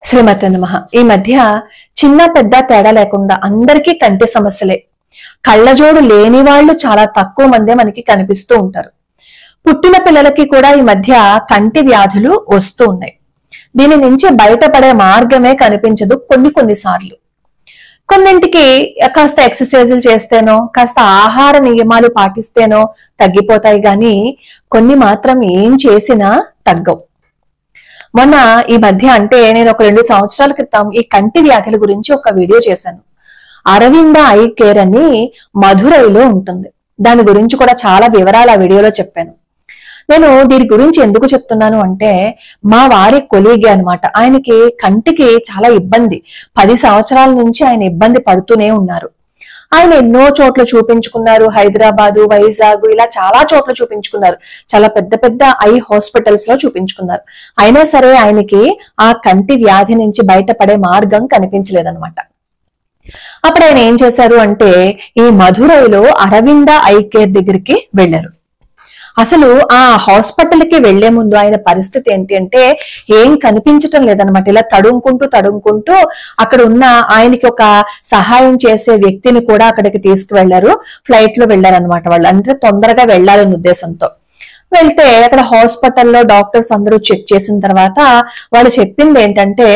శ్రీమతి నమః. ఈ మధ్య చిన్న పెద్ద తేడా లేకుండా అందరికీ కంటి సమస్యలే. కళ్ళజోడు లేని వాళ్ళు చాలా తక్కువ మందే మనకి కనిపిస్తూ ఉంటారు. పుట్టిన పిల్లలకి కూడా ఈ మధ్య కంటి వ్యాధులు వస్తూ ఉన్నాయి. దీని నుంచి బయటపడే మార్గమే కనిపించదు కొన్నిసార్లు. కొన్నింటికి కాస్త ఎక్సర్సైజులు చేస్తేనో కాస్త ఆహార నియమాలు పాటిస్తేనో తగ్గిపోతాయి, కానీ కొన్ని మాత్రం ఏం చేసినా తగ్గవు. మొన్న ఈ మధ్య అంటే నేను ఒక 2 సంవత్సరాల క్రితం ఈ కంటి వ్యాధుల గురించి ఒక వీడియో చేశాను. అరవింద ఐ కేర్ అని మధురైలో ఉంటుంది. దాని గురించి కూడా చాలా వివరాలు ఆ వీడియోలో చెప్పాను. నేను దీని గురించి ఎందుకు చెప్తున్నాను అంటే, మా వారి కొలీగే అన్నమాట. ఆయనకి కంటికి చాలా ఇబ్బంది. 10 సంవత్సరాల నుంచి ఆయన ఇబ్బంది పడుతూనే ఉన్నారు. ఆయన ఎన్నో చోట్ల చూపించుకున్నారు. హైదరాబాదు, వైజాగ్ ఇలా చాలా చోట్ల చూపించుకున్నారు. చాలా పెద్ద పెద్ద ఐ హాస్పిటల్స్ లో చూపించుకున్నారు. అయినా సరే ఆయనకి ఆ కంటి వ్యాధి నుంచి బయటపడే మార్గం కనిపించలేదన్నమాట. అప్పుడు ఆయన ఏం చేశారు అంటే, ఈ మధురైలో అరవింద ఐ కేర్ దగ్గరికి వెళ్లారు. అసలు ఆ హాస్పిటల్ కి వెళ్లే ముందు ఆయన పరిస్థితి ఏంటి అంటే, ఏం కనిపించటం లేదనమాట. ఇలా తడుముకుంటూ అక్కడ ఉన్న ఆయనకి ఒక సహాయం చేసే వ్యక్తిని కూడా అక్కడికి తీసుకువెళ్లారు. ఫ్లైట్ లో వెళ్లారనమాట వాళ్ళు. అంటే తొందరగా వెళ్లాలనే ఉద్దేశంతో వెళ్తే అక్కడ హాస్పిటల్లో డాక్టర్స్ అందరూ చెక్ చేసిన తర్వాత వాళ్ళు చెప్పింది ఏంటంటే,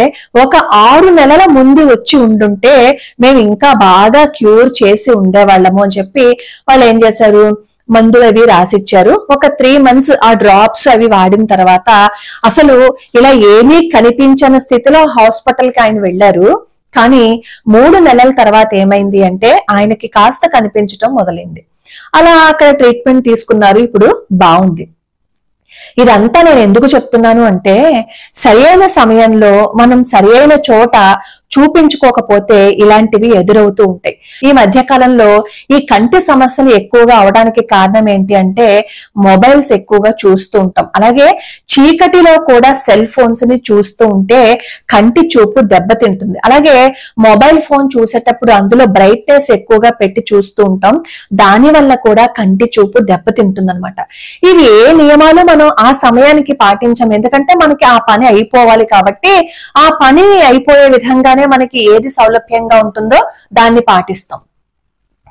ఒక 6 నెలల ముందు వచ్చి ఉండుంటే మేము ఇంకా బాగా క్యూర్ చేసి ఉండేవాళ్ళము అని చెప్పి వాళ్ళు ఏం చేశారు, మందులు అవి రాసిచ్చారు. ఒక 3 months ఆ డ్రాప్స్ అవి వాడిన తర్వాత అసలు ఇలా ఏమీ కనిపించని స్థితిలో హాస్పిటల్ కి ఆయన వెళ్లారు. కానీ 3 నెలల తర్వాత ఏమైంది అంటే, ఆయనకి కాస్త కనిపించటం మొదలైంది. అలా అక్కడ ట్రీట్మెంట్ తీసుకున్నారు. ఇప్పుడు బాగుంది. ఇదంతా నేను ఎందుకు చెప్తున్నాను అంటే, సరైన సమయంలో మనం సరైన చోట చూపించుకోకపోతే ఇలాంటివి ఎదురవుతూ ఉంటాయి. ఈ మధ్య కాలంలో ఈ కంటి సమస్యలు ఎక్కువగా అవడానికి కారణం ఏంటి అంటే, మొబైల్స్ ఎక్కువగా చూస్తూ ఉంటాం. అలాగే చీకటిలో కూడా సెల్ ఫోన్స్ ని చూస్తూ ఉంటే కంటి చూపు దెబ్బతింటుంది. అలాగే మొబైల్ ఫోన్ చూసేటప్పుడు అందులో బ్రైట్నెస్ ఎక్కువగా పెట్టి చూస్తూ ఉంటాం. దాని వల్ల కూడా కంటి చూపు దెబ్బతింటుంది అనమాట. ఇవి ఏ నియమాలు మనం ఆ సమయానికి పాటించం. ఎందుకంటే మనకి ఆ పని అయిపోవాలి కాబట్టి ఆ పని అయిపోయే విధంగానే మనకి ఏది సౌలభ్యంగా ఉంటుందో దాన్ని పాటిస్తాం.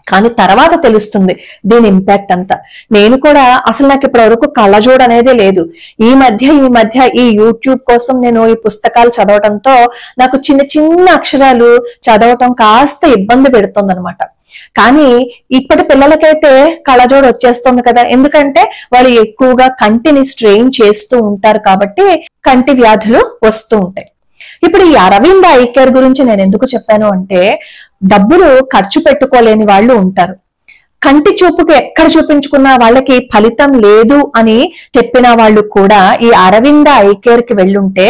కానీ తర్వాత తెలుస్తుంది దీని ఇంపాక్ట్ అంతా. నేను కూడా అసలు నాకు ఇప్పటి వరకు కళ్ళజోడు అనేది లేదు. ఈ మధ్య ఈ యూట్యూబ్ కోసం నేను ఈ పుస్తకాలు చదవటంతో నాకు చిన్న అక్షరాలు చదవటం కాస్త ఇబ్బంది పెడుతుంది అనమాట. కానీ ఇప్పటి పిల్లలకైతే కళ్ళజోడు వచ్చేస్తుంది కదా, ఎందుకంటే వాళ్ళు ఎక్కువగా కంటిని స్ట్రెయిన్ చేస్తూ ఉంటారు కాబట్టి కంటి వ్యాధులు వస్తూ ఉంటాయి. ఇప్పుడు ఈ అరవింద ఐ కేర్ గురించి నేను ఎందుకు చెప్పాను అంటే, డబ్బులు ఖర్చు పెట్టుకోలేని వాళ్ళు ఉంటారు. కంటి చూపుకు ఎక్కడ చూపించుకున్నా వాళ్ళకి ఫలితం లేదు అని చెప్పిన వాళ్ళు కూడా ఈ అరవింద ఐ కేర్ కి వెళ్ళుంటే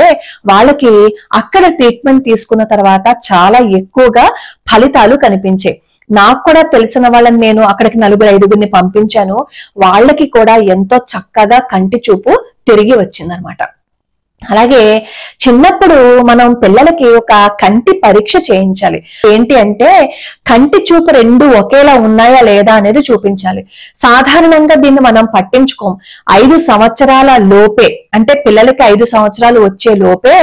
వాళ్ళకి అక్కడ ట్రీట్మెంట్ తీసుకున్న తర్వాత చాలా ఎక్కువగా ఫలితాలు కనిపించాయి. నాకు కూడా తెలిసిన వాళ్ళని నేను అక్కడికి 4-5 పంపించాను. వాళ్ళకి కూడా ఎంతో చక్కగా కంటి చూపు తిరిగి వచ్చిందనమాట. అలాగే చిన్నప్పుడు మనం పిల్లలకి ఒక కంటి పరీక్ష చేయించాలి. ఏంటి అంటే, కంటి చూపు 2 ఒకేలా ఉన్నాయా లేదా అనేది చూపించాలి. సాధారణంగా దీన్ని మనం పట్టించుకోం. 5 సంవత్సరాల లోపే, అంటే పిల్లలకి 5 సంవత్సరాలు వచ్చే లోపే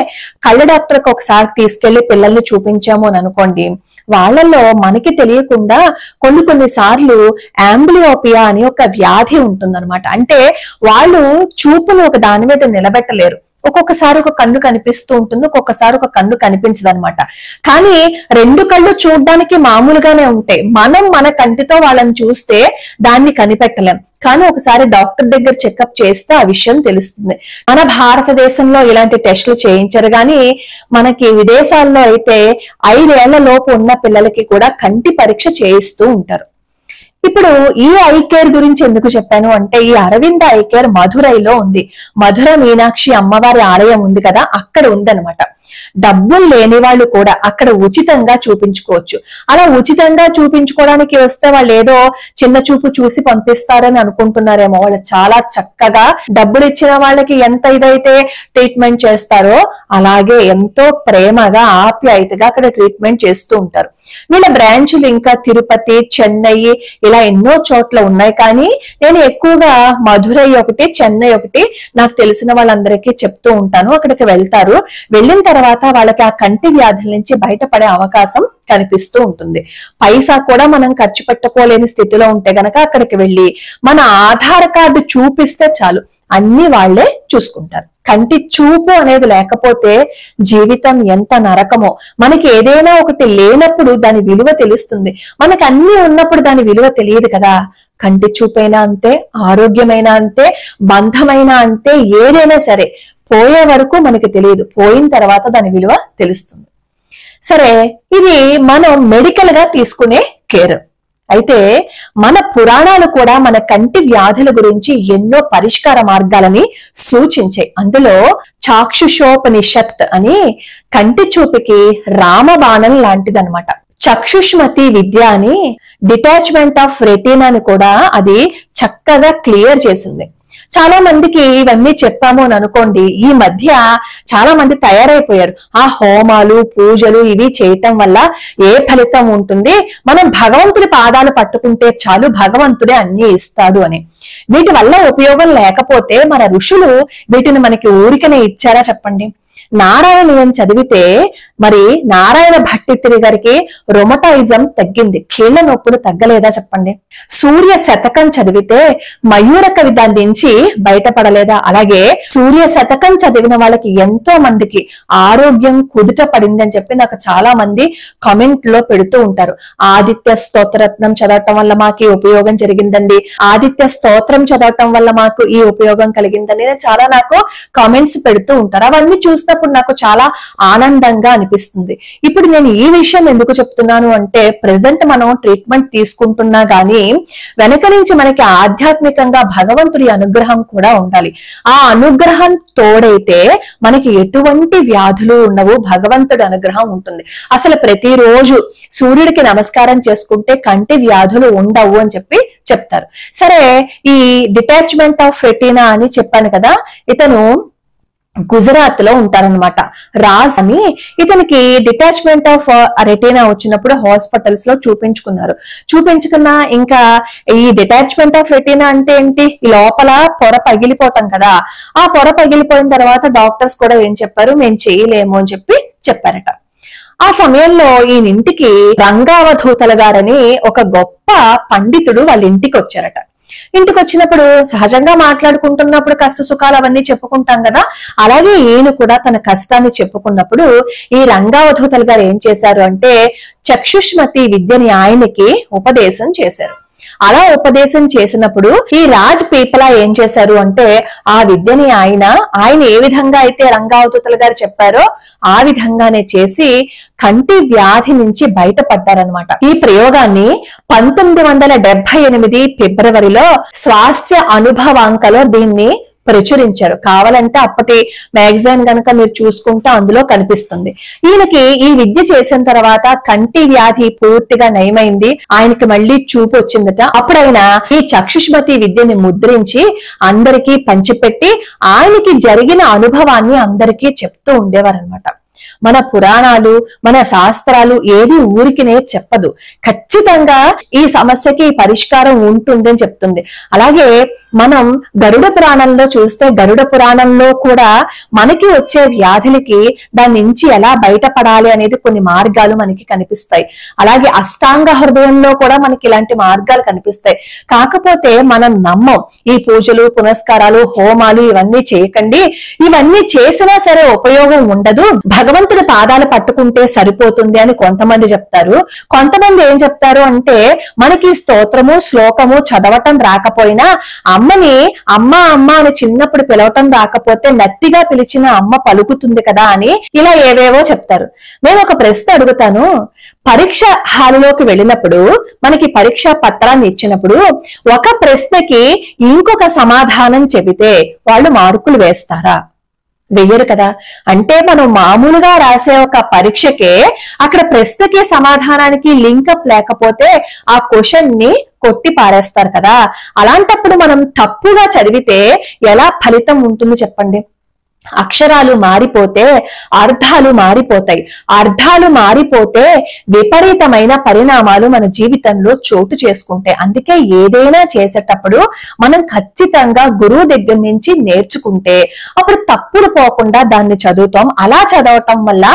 కళ్ళ డాక్టర్కి ఒకసారి తీసుకెళ్లి పిల్లల్ని చూపించాము అని అనుకోండి, వాళ్ళల్లో మనకి తెలియకుండా కొన్నిసార్లు యాంబ్లియోపియా అని ఒక వ్యాధి ఉంటుందన్నమాట. అంటే వాళ్ళు చూపును ఒక దాని మీద నిలబెట్టలేరు. ఒక్కొక్కసారి ఒక కన్ను కనిపిస్తూ ఉంటుంది, ఒక్కొక్కసారి ఒక కన్ను కనిపించదు అనమాట. కానీ 2 కళ్ళు చూడడానికి మామూలుగానే ఉంటాయి. మనం మన కంటితో వాళ్ళని చూస్తే దాన్ని కనిపెట్టలేం. కానీ ఒకసారి డాక్టర్ దగ్గర చెకప్ చేస్తే ఆ విషయం తెలుస్తుంది. మన భారతదేశంలో ఇలాంటి టెస్టులు చేయించరు, కానీ మనకి విదేశాల్లో అయితే 5 ఏళ్ల లోపు ఉన్న పిల్లలకి కూడా కంటి పరీక్ష చేయిస్తూ ఉంటారు. ఇప్పుడు ఈ ఐ కేర్ గురించి ఎందుకు చెప్పాను అంటే, ఈ అరవింద ఐ కేర్ మధురైలో ఉంది. మధుర మీనాక్షి అమ్మవారి ఆలయం ఉంది కదా, అక్కడ ఉందన్నమాట. డబ్బులు లేని వాళ్ళు కూడా అక్కడ ఉచితంగా చూపించుకోవచ్చు. అలా ఉచితంగా చూపించుకోవడానికి వస్తే వాళ్ళు ఏదో చిన్న చూపు చూసి పంపిస్తారని అనుకుంటున్నారేమో. వాళ్ళు చాలా చక్కగా డబ్బులు ఇచ్చిన వాళ్ళకి ఎంత ఇదైతే ట్రీట్మెంట్ చేస్తారో అలాగే ఎంతో ప్రేమగా ఆప్యాయతగా అక్కడ ట్రీట్మెంట్ చేస్తూ ఉంటారు. వీళ్ళ బ్రాంచులు ఇంకా తిరుపతి, చెన్నై ఇలా అలా ఎన్నో చోట్ల ఉన్నాయి. కానీ నేను ఎక్కువగా మధురై ఒకటి, చెన్నై ఒకటి నాకు తెలిసిన వాళ్ళందరికీ చెప్తూ ఉంటాను. అక్కడికి వెళ్తారు. వెళ్ళిన తర్వాత వాళ్ళకి ఆ కంటి వ్యాధుల నుంచి బయటపడే అవకాశం కనిపిస్తూ ఉంటుంది. పైసా కూడా మనం ఖర్చు పెట్టుకోలేని స్థితిలో ఉంటే గనక అక్కడికి వెళ్ళి మన ఆధార్ కార్డు చూపిస్తే చాలు, అన్ని వాళ్లే చూసుకుంటారు. కంటి చూపు అనేది లేకపోతే జీవితం ఎంత నరకమో. మనకి ఏదైనా ఒకటి లేనప్పుడు దాని విలువ తెలుస్తుంది, మనకి అన్ని ఉన్నప్పుడు దాని విలువ తెలియదు కదా. కంటి చూపైనా అంతే, ఆరోగ్యమైనా అంతే, బంధమైనా అంతే, ఏదైనా సరే పోయే వరకు మనకి తెలియదు, పోయిన తర్వాత దాని విలువ తెలుస్తుంది. సరే, ఇది మనం మెడికల్ గా తీసుకునే కేర్. అయితే మన పురాణాలు కూడా మన కంటి వ్యాధుల గురించి ఎన్నో పరిష్కార మార్గాలని సూచించాయి. అందులో చాక్షుషోపనిషత్ అని కంటి చూపుకి రామబాణం లాంటిదన్నమాట. చక్షుష్మతి విద్య అని డిటాచ్మెంట్ ఆఫ్ రెటీనాని కూడా అది చక్కగా క్లియర్ చేసింది. చాలా మందికి ఇవన్నీ చెప్పాము అని అనుకోండి, ఈ మధ్య చాలా మంది తయారైపోయారు. ఆ హోమాలు, పూజలు ఇవి చేయటం వల్ల ఏ ఫలితం ఉంటుంది, మనం భగవంతుడి పాదాలు పట్టుకుంటే చాలు, భగవంతుడే అన్ని ఇస్తాడు అని. వీటి వల్ల ఉపయోగం లేకపోతే మన ఋషులు వీటిని మనకి ఊరికనే ఇచ్చారా చెప్పండి? నారాయణీయం చదివితే మరి నారాయణ భట్టిత్రి గారికి రొమటాయిజం తగ్గింది, కీళ్ల నొప్పులు తగ్గలేదా చెప్పండి? సూర్య శతకం చదివితే మయూర కవి దాని నుంచి బయటపడలేదా? అలాగే సూర్య శతకం చదివిన వాళ్ళకి ఎంతో మందికి ఆరోగ్యం కుదుట పడింది అని చెప్పి నాకు చాలా మంది కామెంట్ లో పెడుతూ ఉంటారు. ఆదిత్య స్తోత్రరత్నం చదవటం వల్ల మాకు ఈ ఉపయోగం జరిగిందండి, ఆదిత్య స్తోత్రం చదవటం వల్ల మాకు ఈ ఉపయోగం కలిగిందని చాలా నాకు కామెంట్స్ పెడుతూ ఉంటారు. అవన్నీ చూసినప్పుడు నాకు చాలా ఆనందంగా అనిపిస్తుంది. ఇప్పుడు నేను ఈ విషయం ఎందుకు చెప్తున్నాను అంటే, ప్రెసెంట్ మనం ట్రీట్మెంట్ తీసుకుంటున్నా గానీ వెనక నుంచి మనకి ఆధ్యాత్మికంగా భగవంతుడి అనుగ్రహం కూడా ఉండాలి. ఆ అనుగ్రహం తోడైతే మనకి ఎటువంటి వ్యాధులు ఉండవు, భగవంతుడి అనుగ్రహం ఉంటుంది. అసలు ప్రతిరోజు సూర్యుడికి నమస్కారం చేసుకుంటే కంటి వ్యాధులు ఉండవు అని చెప్పి చెప్తారు. సరే, ఈ డిటాచ్మెంట్ ఆఫ్ రెటీనా అని చెప్పాను కదా, ఇతను గుజరాత్ లో ఉంటారనమాట. రాజ్ అని ఇతనికి డిటాచ్మెంట్ ఆఫ్ రెటీనా వచ్చినప్పుడు హాస్పిటల్స్ లో చూపించుకున్నా ఇంకా ఈ డిటాచ్మెంట్ ఆఫ్ రెటీనా అంటే ఏంటి, ఈ లోపల పొర పగిలిపోతాం కదా, ఆ పొర పగిలిపోయిన తర్వాత డాక్టర్స్ కూడా ఏం చెప్పారు, మేము చేయలేము అని చెప్పారట. ఆ సమయంలో ఈయనింటికి రంగావధూతల గారని ఒక గొప్ప పండితుడు వాళ్ళ ఇంటికి వచ్చారట. ఇంటికి వచ్చినప్పుడు సహజంగా మాట్లాడుకుంటున్నప్పుడు కష్ట సుఖాలు అవన్నీ చెప్పుకుంటాం కదా, అలాగే ఈయన కూడా తన కష్టాన్ని చెప్పుకున్నప్పుడు ఈ రంగావధూతలు గారు ఏం చేశారు అంటే చక్షుష్మతి విద్యని ఆయనకి ఉపదేశం చేశారు. అలా ఉపదేశం చేసినప్పుడు ఈ రాజ్ పీపలా ఏం చేశారు అంటే ఆ విద్యని ఆయన ఏ విధంగా అయితే రంగావధూతలు గారు చెప్పారో ఆ విధంగానే చేసి కంటి వ్యాధి నుంచి బయటపడ్డారనమాట. ఈ ప్రయోగాన్ని 1978 ఫిబ్రవరిలో స్వాస్థ్య అనుభవాంకలో దీన్ని ప్రచురించారు. కావాలంటే అప్పటి మ్యాగజైన్ గనక మీరు చూసుకుంటే అందులో కనిపిస్తుంది. ఈయనకి ఈ విద్య చేసిన తర్వాత కంటి వ్యాధి పూర్తిగా నయమైంది, ఆయనకి మళ్ళీ చూపు వచ్చిందట. అప్పుడు ఆయన ఈ చక్షుష్మతి విద్యని ముద్రించి అందరికీ పంచిపెట్టి ఆయనకి జరిగిన అనుభవాన్ని అందరికీ చెప్తూ ఉండేవారనమాట. మన పురాణాలు, మన శాస్త్రాలు ఏది ఊరికినే చెప్పదు, ఖచ్చితంగా ఈ సమస్యకి పరిష్కారం ఉంటుందని చెప్తుంది. అలాగే మనం గరుడ పురాణంలో చూస్తే గరుడ పురాణంలో కూడా మనకి వచ్చే వ్యాధులకి దాని నుంచి ఎలా బయటపడాలి అనేది కొన్ని మార్గాలు మనకి కనిపిస్తాయి. అలాగే అష్టాంగ హృదయంలో కూడా మనకి ఇలాంటి మార్గాలు కనిపిస్తాయి. కాకపోతే మనం నమ్మం. ఈ పూజలు, పునస్కారాలు, హోమాలు ఇవన్నీ చేయకండి, ఇవన్నీ చేసినా సరే ఉపయోగం ఉండదు, భగవంతుడి పాదాలు పట్టుకుంటే సరిపోతుంది అని కొంతమంది చెప్తారు. కొంతమంది ఏం చెప్తారు అంటే మనకి స్తోత్రము, శ్లోకము చదవటం రాకపోయినా అమ్మని అమ్మ అమ్మ అని చిన్నప్పుడు పిలవటం రాకపోతే నత్తిగా పిలిచిన అమ్మ పలుకుతుంది కదా అని ఇలా ఏవేవో చెప్తారు. నేను ఒక ప్రశ్న అడుగుతాను. పరీక్ష హాలులోకి వెళ్ళినప్పుడు మనకి పరీక్షా పత్రాన్ని ఇచ్చినప్పుడు ఒక ప్రశ్నకి ఇంకొక సమాధానం చెబితే వాళ్ళు మార్కులు వేస్తారా? వెయ్యరు కదా. అంటే మనం మామూలుగా రాసే ఒక పరీక్షకే అక్కడ ప్రశ్నకి సమాధానానికి లింకప్ లేకపోతే ఆ క్వశ్చన్ ని కొట్టి పారేస్తారు కదా. అలాంటప్పుడు మనం తప్పుగా చదివితే ఎలా ఫలితం ఉంటుంది చెప్పండి? అక్షరాలు మారిపోతే అర్థాలు మారిపోతాయి. అర్థాలు మారిపోతే విపరీతమైన పరిణామాలు మన జీవితంలో చోటు చేసుకుంటాయి. అందుకే ఏదైనా చేసేటప్పుడు మనం ఖచ్చితంగా గురువు దగ్గర నుంచి నేర్చుకుంటే అప్పుడు తప్పులు పోకుండా దాన్ని చదువుతాం. అలా చదవటం వల్ల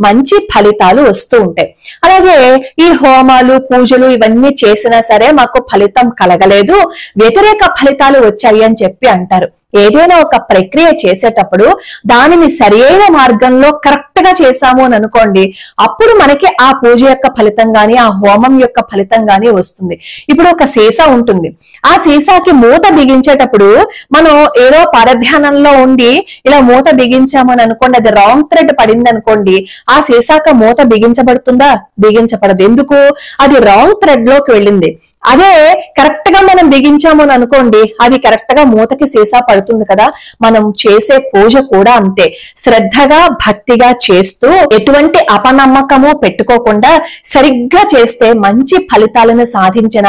మంచి ఫలితాలు వస్తూ ఉంటాయి. అలాగే ఈ హోమాలు పూజలు ఇవన్నీ చేసినా సరే మాకు ఫలితం కలగలేదు, వ్యతిరేక ఫలితాలు వచ్చాయి అని చెప్పి అంటారు. ఏదైనా ఒక ప్రక్రియ చేసేటప్పుడు దానిని సరైన మార్గంలో కరెక్ట్ గా చేశాము అని అనుకోండి, అప్పుడు మనకి ఆ పూజ యొక్క ఫలితం గాని ఆ హోమం యొక్క ఫలితం గాని వస్తుంది. ఇప్పుడు ఒక సీసా ఉంటుంది, ఆ సీసాకి మూత బిగించేటప్పుడు మనం ఏదో పరధ్యానంలో ఉండి ఇలా మూత బిగించాము అని అనుకోండి, అది రాంగ్ థ్రెడ్ పడింది అనుకోండి, ఆ సీసాక మూత బిగించబడుతుందా? బిగించబడదు. ఎందుకు? అది రాంగ్ థ్రెడ్ లోకి వెళ్ళింది. అదే కరెక్ట్ గా మనం బిగించాము అని అనుకోండి, అది కరెక్ట్ గా మూతకి సీసా పడుతుంది కదా. మనం చేసే పూజ కూడా అంతే, శ్రద్ధగా భక్తిగా చేస్తూ ఎటువంటి అపనమ్మకము పెట్టుకోకుండా సరిగ్గా చేస్తే మంచి ఫలితాలను సాధించిన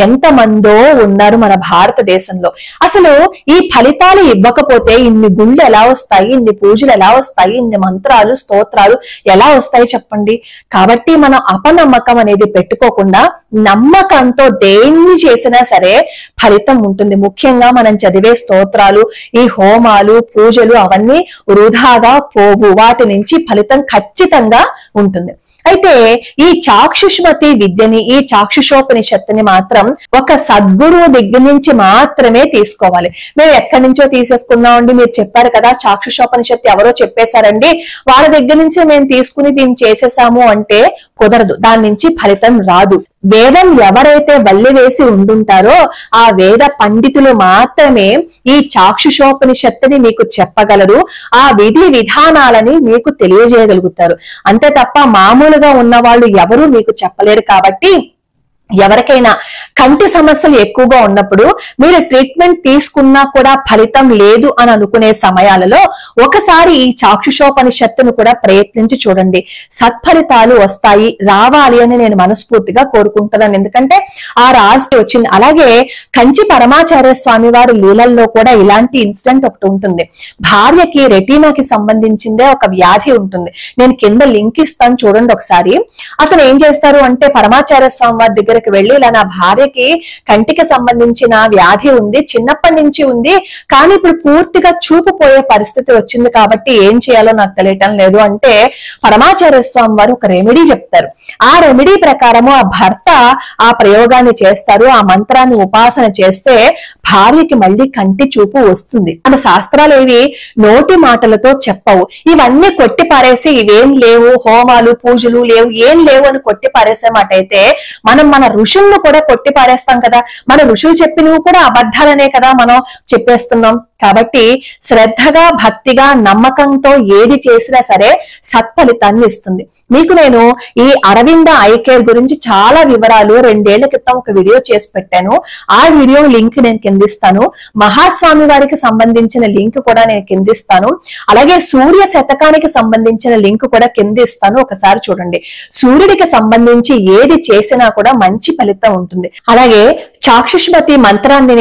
ఎంతమందో ఉన్నారు మన భారతదేశంలో. అసలు ఈ ఫలితాలు ఇవ్వకపోతే ఇన్ని గుళ్ళు ఎలా వస్తాయి, ఇన్ని పూజలు ఎలా వస్తాయి, ఇన్ని మంత్రాలు స్తోత్రాలు ఎలా వస్తాయి చెప్పండి. కాబట్టి మనం అపనమ్మకం అనేది పెట్టుకోకుండా నమ్మకంతో దేన్ని చేసినా సరే ఫలితం ఉంటుంది. ముఖ్యంగా మనం చదివే స్తోత్రాలు, ఈ హోమాలు పూజలు అవన్నీ వృధాగా పోవు, వాటి నుంచి ఫలితం ఖచ్చితంగా ఉంటుంది. అయితే ఈ చాక్షుష్మతి విద్యని, ఈ చాక్షుషోపనిషత్తుని మాత్రం ఒక సద్గురువు దగ్గర నుంచి మాత్రమే తీసుకోవాలి. మేము ఎక్కడి నుంచో తీసేసుకున్నామండి, మీరు చెప్పారు కదా చాక్షుషోపనిషత్తు ఎవరో చెప్పేశారండి, వాళ్ళ దగ్గర నుంచి మేము తీసుకుని దీన్ని చేసేసాము అంటే కుదరదు, దాని నుంచి ఫలితం రాదు. వేదం ఎవరైతే వల్లి వేసి ఉండుంటారో ఆ వేద పండితులు మాత్రమే ఈ చాక్షుషోపనిషత్తుని మీకు చెప్పగలరు, ఆ విధి విధానాలని మీకు తెలియజేయగలుగుతారు. అంతే తప్ప మామూలుగా ఉన్న వాళ్ళు ఎవరు మీకు చెప్పలేరు. కాబట్టి ఎవరికైనా కంటి సమస్యలు ఎక్కువగా ఉన్నప్పుడు మీరు ట్రీట్మెంట్ తీసుకున్నా కూడా ఫలితం లేదు అని అనుకునే సమయాలలో ఒకసారి ఈ చాక్షుషోపనిషత్తును కూడా ప్రయత్నించి చూడండి, సత్ఫలితాలు వస్తాయి, రావాలి అని నేను మనస్ఫూర్తిగా కోరుకుంటున్నాను. ఎందుకంటే ఆ రాజు వచ్చింది. అలాగే కంచి పరమాచార్య స్వామి వారి లీలల్లో కూడా ఇలాంటి ఇన్సిడెంట్ ఒకటి ఉంటుంది. భార్యకి రెటీనాకి సంబంధించిందే ఒక వ్యాధి ఉంటుంది. నేను కింద లింక్ ఇస్తాను చూడండి ఒకసారి. అతను ఏం చేస్తారు అంటే పరమాచార్య స్వామి వారి దగ్గర వెళ్ళి ఇలా నా భార్యకి కంటికి సంబంధించిన వ్యాధి ఉంది, చిన్నప్పటి నుంచి ఉంది, కానీ ఇప్పుడు పూర్తిగా చూపు పోయే పరిస్థితి వచ్చింది, కాబట్టి ఏం చేయాలో నాకు తెలియటం లేదు అంటే పరమాచార్య స్వామి వారు ఒక రెమెడీ చెప్తారు. ఆ రెమెడీ ప్రకారము ఆ భర్త ఆ ప్రయోగాన్ని చేస్తారు, ఆ మంత్రాన్ని ఉపాసన చేస్తే భార్యకి మళ్ళీ కంటి చూపు వస్తుంది. మన శాస్త్రాలు ఏవి నోటి మాటలతో చెప్పవు. ఇవన్నీ కొట్టి పారేసి ఇవేం లేవు, హోమాలు పూజలు లేవు, ఏం లేవు అని కొట్టి పారేసే మాట అయితే మనం మన ఋషులను కూడా కొట్టి పారేస్తాం కదా. మన ఋషులు చెప్పినవి కూడా అబద్ధాలనే కదా మనం చెప్పేస్తున్నాం. కాబట్టి శ్రద్ధగా భక్తిగా నమ్మకంతో ఏది చేసినా సరే సత్ఫలితాన్ని ఇస్తుంది. మీకు నేను ఈ అరవింద ఐ కేర్ గురించి చాలా వివరాలు 2 ఏళ్ల క్రితం ఒక వీడియో చేసి పెట్టాను. ఆ వీడియో లింక్ నేను కిందిస్తాను. మహాస్వామి వారికి సంబంధించిన లింక్ కూడా నేను కిందిస్తాను. అలాగే సూర్య శతకానికి సంబంధించిన లింక్ కూడా కిందిస్తాను, ఒకసారి చూడండి. సూర్యుడికి సంబంధించి ఏది చేసినా కూడా మంచి ఫలితం ఉంటుంది. అలాగే చాక్షుష్మతి మంత్రాన్ని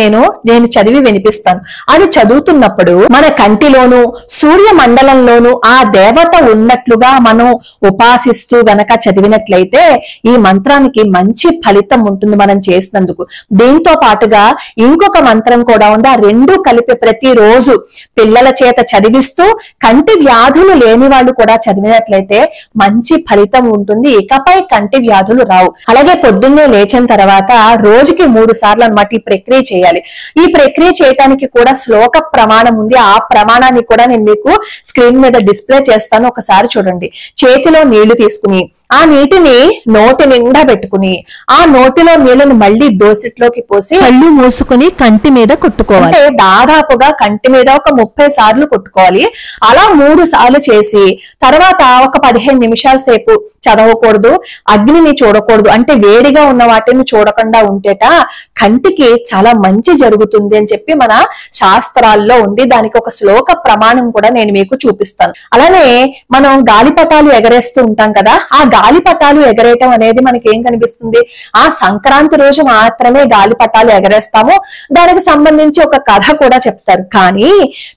నేను చదివి వినిపిస్తాను. అది చదువుతున్నప్పుడు మన కంటిలోను సూర్య మండలంలోను ఆ దేవత ఉన్నట్లుగా మనం ఉపాసిస్తూ గనక చదివినట్లయితే ఈ మంత్రానికి మంచి ఫలితం ఉంటుంది మనం చేసినందుకు. దీంతో పాటుగా ఇంకొక మంత్రం కూడా ఉంది. ఆ రెండు కలిపి ప్రతిరోజు పిల్లల చేత చదివిస్తూ కంటి వ్యాధులు లేని వాళ్ళు కూడా చదివినట్లయితే మంచి ఫలితం ఉంటుంది. ఇకపై కంటి వ్యాధులు రావు. అలాగే పొద్దున్నే లేచిన తర్వాత రోజుకి 3 సార్లు అన్నమాట ఈ ప్రక్రియ చేయాలి. ఈ ప్రక్రియ చేయడానికి కూడా శ్లోక ప్రమాణం ఉంది. ఆ ప్రమాణాన్ని కూడా నేను మీకు స్క్రీన్ మీద డిస్ప్లే చేస్తాను, ఒకసారి చూడండి. చేతిలో నీళ్లు తీసుకుని ఆ నీటిని నోటి నిండా పెట్టుకుని ఆ నోటిలో నీళ్ళని మళ్ళీ దోసిట్లోకి పోసి కళ్ళు మూసుకుని కంటి మీద కొట్టుకోవాలి. అంటే దాదాపుగా కంటి మీద ఒక 30 సార్లు కొట్టుకోవాలి. అలా 3 సార్లు చేసి తర్వాత ఒక 15 నిమిషాల సేపు చదవకూడదు, అగ్నిని చూడకూడదు, అంటే వేడిగా ఉన్న వాటిని చూడకుండా ఉంటేట కంటికి చాలా మంచి జరుగుతుంది అని చెప్పి మన శాస్త్రాల్లో ఉంది. దానికి ఒక శ్లోక ప్రమాణం కూడా నేను మీకు చూపిస్తాను. అలానే మనం గాలిపటాలు ఎగరేస్తూ ఉంటాం కదా, ఆ గాలిపటాలు ఎగరేయటం అనేది మనకి ఏం కనిపిస్తుంది, ఆ సంక్రాంతి రోజు మాత్రమే గాలిపటాలు ఎగరేస్తాము. దానికి సంబంధించి ఒక కథ కూడా చెప్తారు. కానీ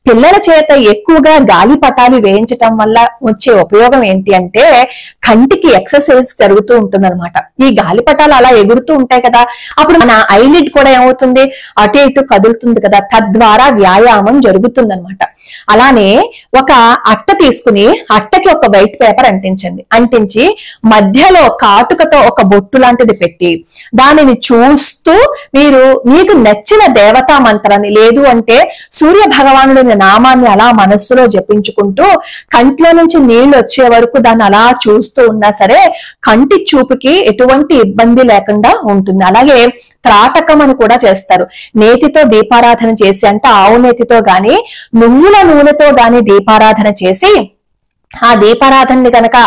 పిల్లల చేత ఎక్కువగా గాలిపటాలు వేయించటం వల్ల వచ్చే ఉపయోగం ఏంటి అంటే కంటికి ఎక్సర్సైజ్ జరుగుతూ ఉంటుంది అనమాట. ఈ గాలిపటాలు అలా ఎగురుతూ ఉంటాయి కదా, అప్పుడు మన ఐలిడ్ కూడా ఏమవుతుంది, అటు ఇటు కదులుతుంది కదా, తద్వారా వ్యాయామం జరుగుతుంది అనమాట. అలానే ఒక అట్ట తీసుకుని అట్టకి ఒక వైట్ పేపర్ అంటించి మధ్యలో కాటుకతో ఒక బొట్టు లాంటిది పెట్టి దానిని చూస్తూ మీకు నచ్చిన దేవతా మంత్రాన్ని, లేదు అంటే సూర్య భగవానుడి నామాన్ని అలా మనస్సులో జపించుకుంటూ కంటిలో నుంచి నీళ్లు వచ్చే వరకు దాన్ని అలా చూస్తూ ఉన్నా సరే కంటి చూపుకి ఎటువంటి ఇబ్బంది లేకుండా ఉంటుంది. అలాగే త్రాటకం అని కూడా చేస్తారు. నేతితో దీపారాధన చేసి, అంటే ఆవు నేతితో గాని నువ్వుల నూనెతో గాని దీపారాధన చేసి ఆ దీపారాధనని కనుక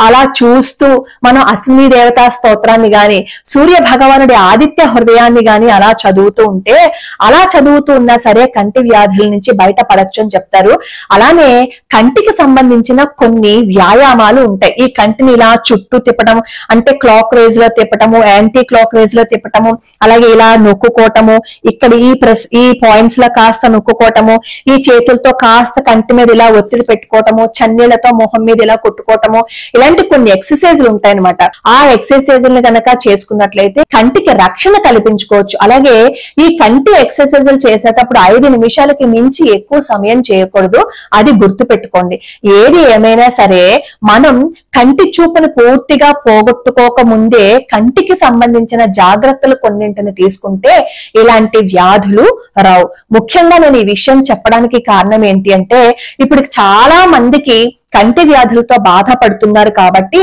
అలా చూస్తూ మనం అశ్విని దేవతా స్తోత్రాన్ని గాని సూర్య భగవానుడి ఆదిత్య హృదయాన్ని గాని అలా చదువుతూ ఉంటే, అలా చదువుతూ ఉన్నా సరే కంటి వ్యాధుల నుంచి బయటపడచ్చు అని చెప్తారు. అలానే కంటికి సంబంధించిన కొన్ని వ్యాయామాలు ఉంటాయి. ఈ కంటిని ఇలా చుట్టూ తిప్పడం, అంటే క్లాక్ వైజ్ లో తిప్పటము, యాంటీ క్లాక్ వైజ్ లో తిప్పటము, అలాగే ఇలా నొక్కుకోవటము, ఇక్కడ ఈ పాయింట్స్ లో కాస్త నొక్కుకోవటము, ఈ చేతులతో కాస్త కంటి మీద ఇలా ఒత్తిడి పెట్టుకోవటము, చన్నీళ్లతో మొహం మీద ఇలా కొట్టుకోవటము, ఇలాంటి కొన్ని ఎక్సర్సైజ్లు ఉంటాయన్నమాట. ఆ ఎక్సర్సైజ్ని కనుక చేసుకున్నట్లయితే కంటికి రక్షణ కల్పించుకోవచ్చు. అలాగే ఈ కంటి ఎక్సర్సైజ్లు చేసేటప్పుడు 5 నిమిషాలకి మించి ఎక్కువ సమయం చేయకూడదు, అది గుర్తు పెట్టుకోండి. ఏది ఏమైనా సరే మనం కంటి చూపును పూర్తిగా పోగొట్టుకోక ముందే కంటికి సంబంధించిన జాగ్రత్తలు కొన్నింటిని తీసుకుంటే ఇలాంటి వ్యాధులు రావు. ముఖ్యంగా నేను ఈ విషయం చెప్పడానికి కారణం ఏంటి అంటే ఇప్పుడు చాలా మందికి కంటి వ్యాధులతో బాధపడుతున్నారు కాబట్టి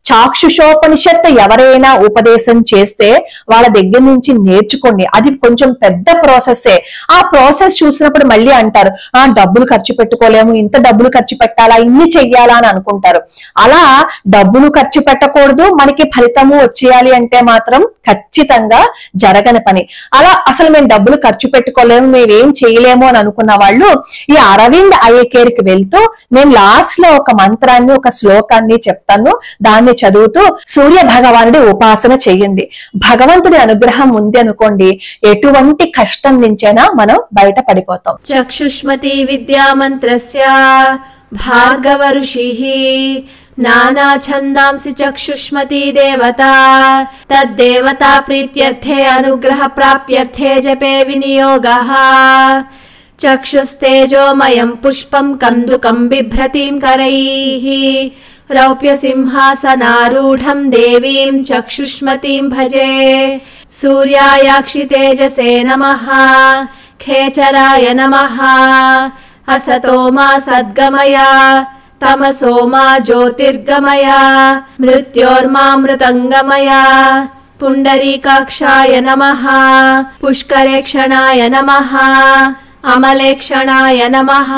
చాక్షుషోపనిషత్తు ఎవరైనా ఉపదేశం చేస్తే వాళ్ళ దగ్గర నుంచి నేర్చుకోండి. అది కొంచెం పెద్ద ప్రాసెస్సే. ఆ ప్రాసెస్ చూసినప్పుడు మళ్ళీ అంటారు, డబ్బులు ఖర్చు పెట్టుకోలేము, ఇంత డబ్బులు ఖర్చు పెట్టాలా, ఇన్ని చెయ్యాలా అని అనుకుంటారు. అలా డబ్బులు ఖర్చు పెట్టకూడదు, మనకి ఫలితము వచ్చేయాలి అంటే మాత్రం ఖచ్చితంగా జరగని పని. అలా అసలు మేము డబ్బులు ఖర్చు పెట్టుకోలేము, మేమేం చేయలేము అని అనుకున్న వాళ్ళు ఈ అరవింద్ ఐ కేర్ కి వెళ్తూ నేను లాస్ట్ లో ఒక మంత్రాన్ని, ఒక శ్లోకాన్ని చెప్తాను, దాన్ని చదువుతూ సూర్య భగవానుడి ఉపాసన చెయ్యండి. భగవంతుడి అనుగ్రహం ఉంది అనుకోండి, ఎటువంటి కష్టం నుంచైనా మనం బయట పడిపోతాం. చక్షుష్మతి విద్యా మంత్రస్య భార్గవ ఋషిః నానా ఛందాంసి చక్షుష్మతి దేవతా తద్దేవతా ప్రీత్యర్థే అనుగ్రహ ప్రాప్త్యర్థే జపే వినియోగః. చక్షుస్తేజోమయం పుష్పం కందుకం బిభ్రతిం కరైః రౌప్య సింహాసనారూఢం దేవీం చక్షుష్మతిం భజే. సూర్యాయాక్షి తేజసే నమః ఖేచరాయ నమః అసతో మా సద్గమయ తమసో మా జ్యోతిర్గమయ మృత్యోర్మామృతంగమయ. పుండరీకాక్షాయ నమః పుష్కరేక్షణాయ నమః అమలేక్షణాయ నమః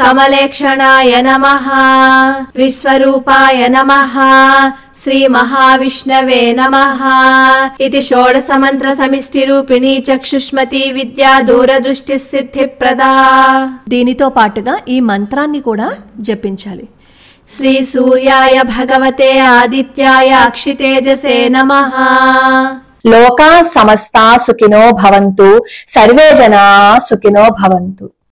కమలేక్షణాయ నమః విశ్వరూపాయ నమః శ్రీ మహావిష్ణవే నమః. ఇది షోడశ మంత్ర సమిష్టి రూపిణి చక్షుష్మతి విద్యా దూరదృష్టి సిద్ధిప్రదా. దీనితో పాటుగా ఈ మంత్రాన్ని కూడా జపించాలి. శ్రీ సూర్యాయ భగవతే ఆదిత్యాయ అక్షితేజసే నమః. లోకా సమస్తా సుఖినో భవంతు, సర్వే జనా సుఖినో భవంతు.